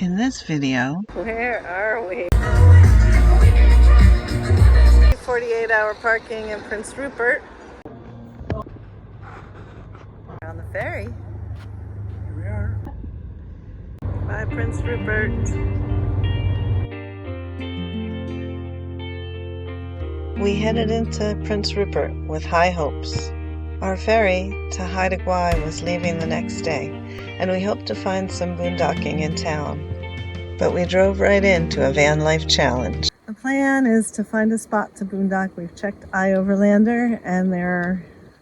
In this video, where are we? 48-hour parking in Prince Rupert. We're on the ferry. Here we are. Bye, Prince Rupert. We headed into Prince Rupert with high hopes. Our ferry to Haida Gwaii was leaving the next day, and we hoped to find some boondocking in town. But we drove right into a van life challenge. The plan is to find a spot to boondock. We've checked iOverlander, and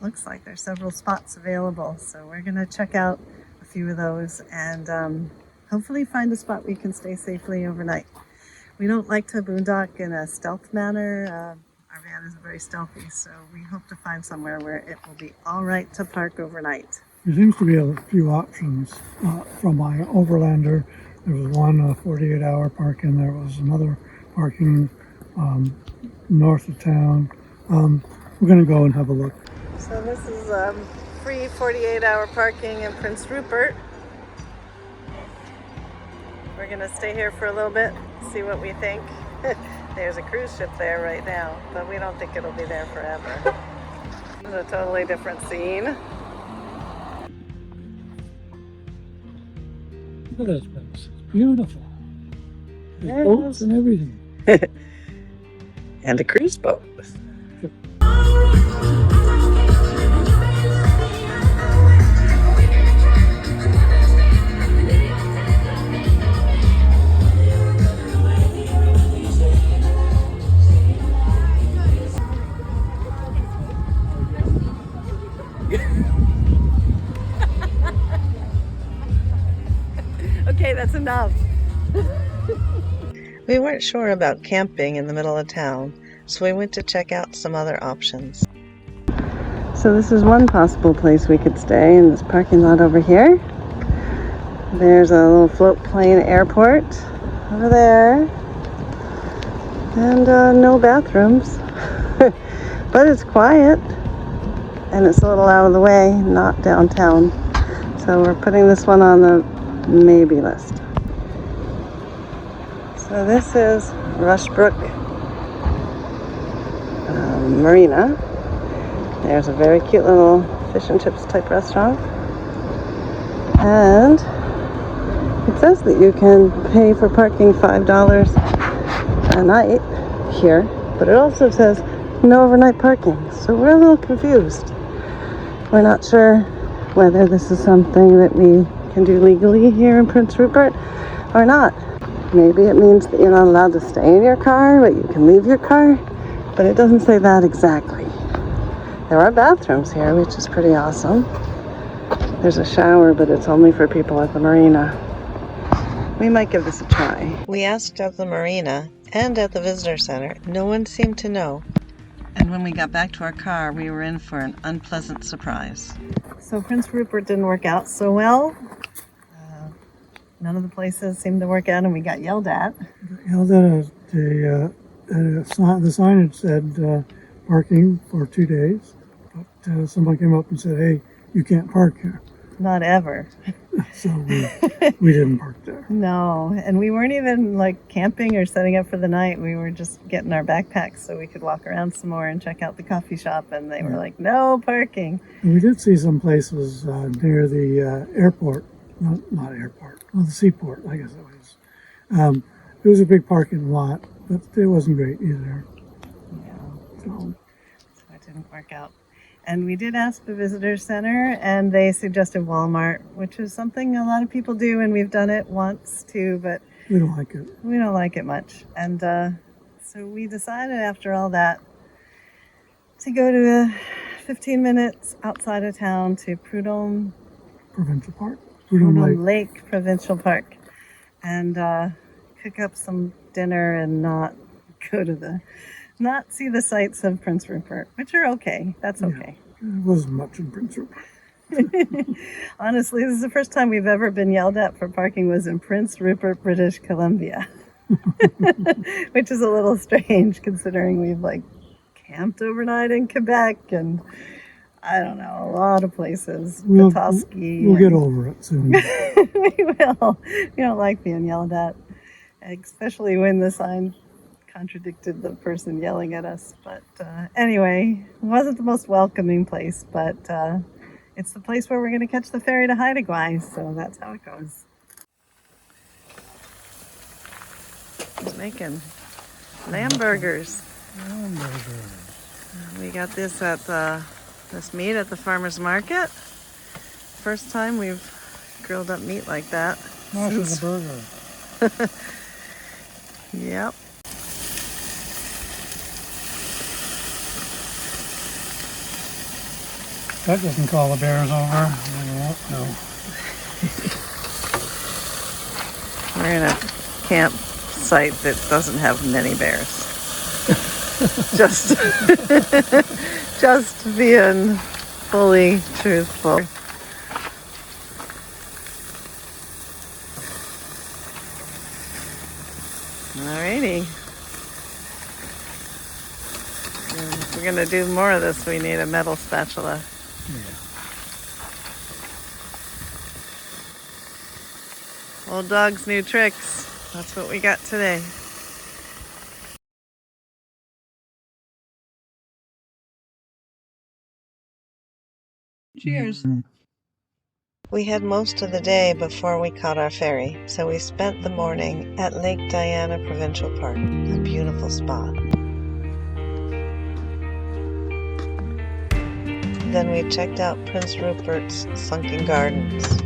looks like there's several spots available. So we're gonna check out a few of those and hopefully find a spot we can stay safely overnight. We don't like to boondock in a stealth manner. Our van isn't very stealthy, so we hope to find somewhere where it will be all right to park overnight. There seems to be a few options from my Overlander. There was one 48-hour parking. There was another parking north of town. We're going to go and have a look. So this is free 48-hour parking in Prince Rupert. We're going to stay here for a little bit, see what we think. There's a cruise ship there right now, but we don't think it'll be there forever. It's a totally different scene. Look at this place. It's beautiful. There's Yeah, boats and everything. And a cruise boat. Okay, that's enough. We weren't sure about camping in the middle of town, so we went to check out some other options. So this is one possible place we could stay, in this parking lot over here. There's a little float plane airport over there. And no bathrooms. But it's quiet. And it's a little out of the way, not downtown. So we're putting this one on the maybe list. So this is Rushbrook Marina. There's a very cute little fish and chips type restaurant. And it says that you can pay for parking $5 a night here, but it also says no overnight parking. So we're a little confused. We're not sure whether this is something that we can do legally here in Prince Rupert or not. Maybe it means that you're not allowed to stay in your car, but you can leave your car, but it doesn't say that exactly. There are bathrooms here, which is pretty awesome. There's a shower, but it's only for people at the marina. We might give this a try. We asked at the marina and at the visitor center. No one seemed to know. And when we got back to our car, we were in for an unpleasant surprise. So Prince Rupert didn't work out so well. None of the places seemed to work out, and we got yelled at. Yelled at the signage said parking for 2 days. But someone came up and said, hey, you can't park here. Not ever. So we didn't park there. No, and we weren't even like camping or setting up for the night. We were just getting our backpacks so we could walk around some more and check out the coffee shop, and they were like, no parking. And we did see some places near the airport. Not airport. Well, the seaport, I guess it was. It was a big parking lot, but it wasn't great either. Yeah. So it didn't work out. And we did ask the visitor center, and they suggested Walmart, which is something a lot of people do, and we've done it once too, but We don't like it. we don't like it much. And so we decided after all that to go to 15 minutes outside of town to Prudhomme Provincial Park. Prudhomme Lake Provincial Park, and cook up some dinner and not see the sights of Prince Rupert, which are okay. That's okay. Yeah, it wasn't much in Prince Rupert. Honestly, this is the first time we've ever been yelled at for parking was in Prince Rupert, British Columbia, which is a little strange considering we've camped overnight in Quebec and I don't know, a lot of places. We'll Petoskey. get over it soon. We will. We don't like being yelled at, especially when the sign contradicted the person yelling at us. But anyway, it wasn't the most welcoming place, but it's the place where we're going to catch the ferry to Haida Gwaii, so that's how it goes. He's making lamb burgers. We got this at this meat at the farmer's market. First time we've grilled up meat like that. Smash a burger. Yep. That doesn't call the bears over. No. We're in a campsite that doesn't have many bears. just being fully truthful. Alrighty. And if we're gonna do more of this, we need a metal spatula. Yeah. Old dog's new tricks. That's what we got today. Cheers. We had most of the day before we caught our ferry, so we spent the morning at Lake Diana Provincial Park, a beautiful spot. Then we checked out Prince Rupert's sunken gardens.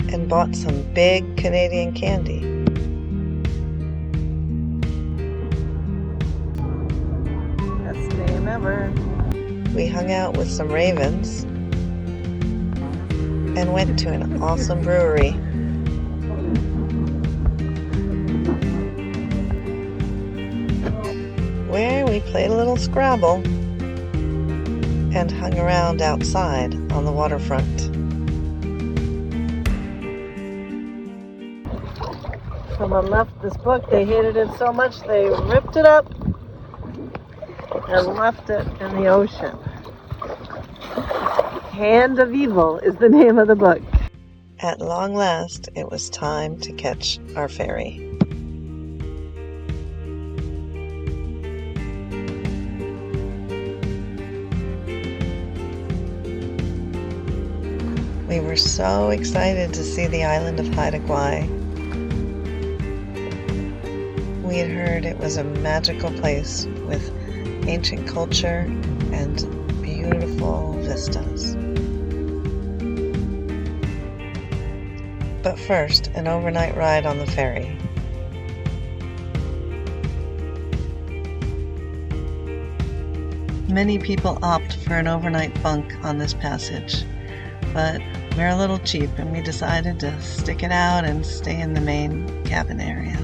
And bought some big Canadian candy. Best name ever. We hung out with some ravens and went to an awesome brewery. Where we played a little Scrabble and hung around outside on the waterfront. Someone left this book. They hated it so much they ripped it up and left it in the ocean. Hand of Evil is the name of the book. At long last, it was time to catch our ferry. We were so excited to see the island of Haida Gwaii. We had heard it was a magical place with ancient culture and beautiful vistas. But first, an overnight ride on the ferry. Many people opt for an overnight bunk on this passage, but we're a little cheap and we decided to stick it out and stay in the main cabin area.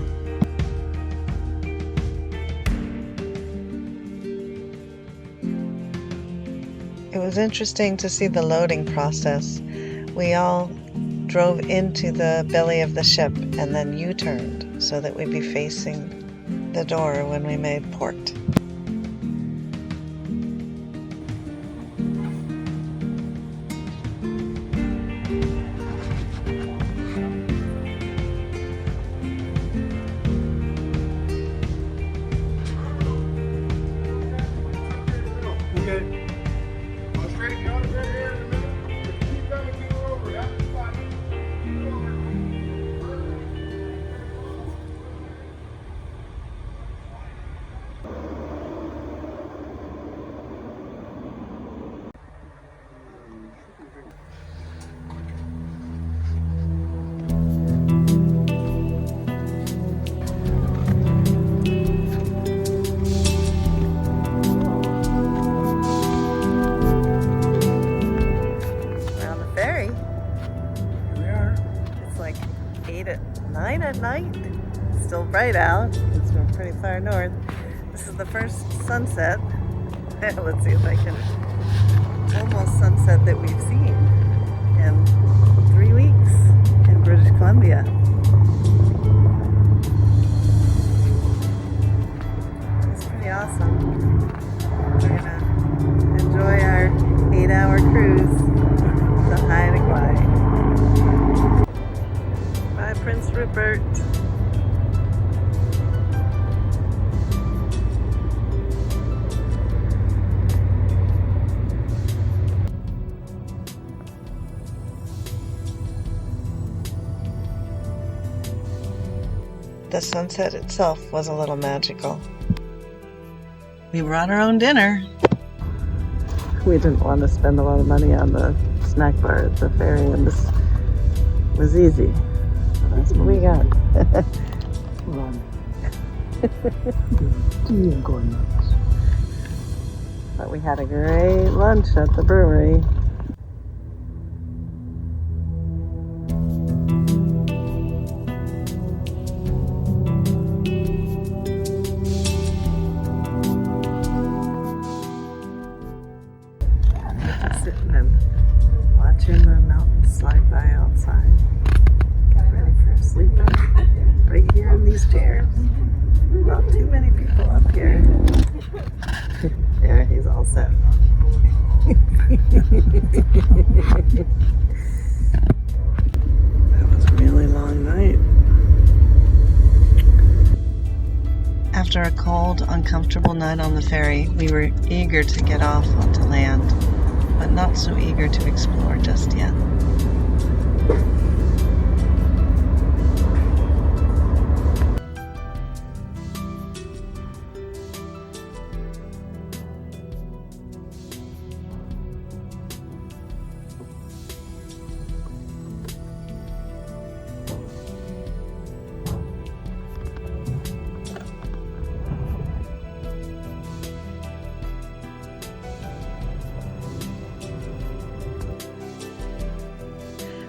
It was interesting to see the loading process. We all drove into the belly of the ship and then U-turned so that we'd be facing the door when we made port. still bright out because we're pretty far north. This is the first sunset. Let's see if I can. Almost sunset that we've seen in 3 weeks in British Columbia. It's pretty awesome. We're gonna enjoy our 8-hour cruise to Haida Gwaii. Bye, Prince Rupert. The sunset itself was a little magical. We brought our own dinner. We didn't want to spend a lot of money on the snack bar at the ferry, and this was easy. So that's what we got. But we had a great lunch at the brewery. Sitting and watching the mountains slide by outside. Get ready for sleeping right here in these chairs. Not too many people up here. There, he's all set. That was a really long night. After a cold, uncomfortable night on the ferry, we were eager to get off onto land, but not so eager to explore just yet.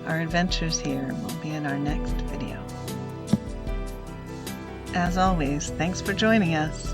Our adventures here will be in our next video. As always, thanks for joining us.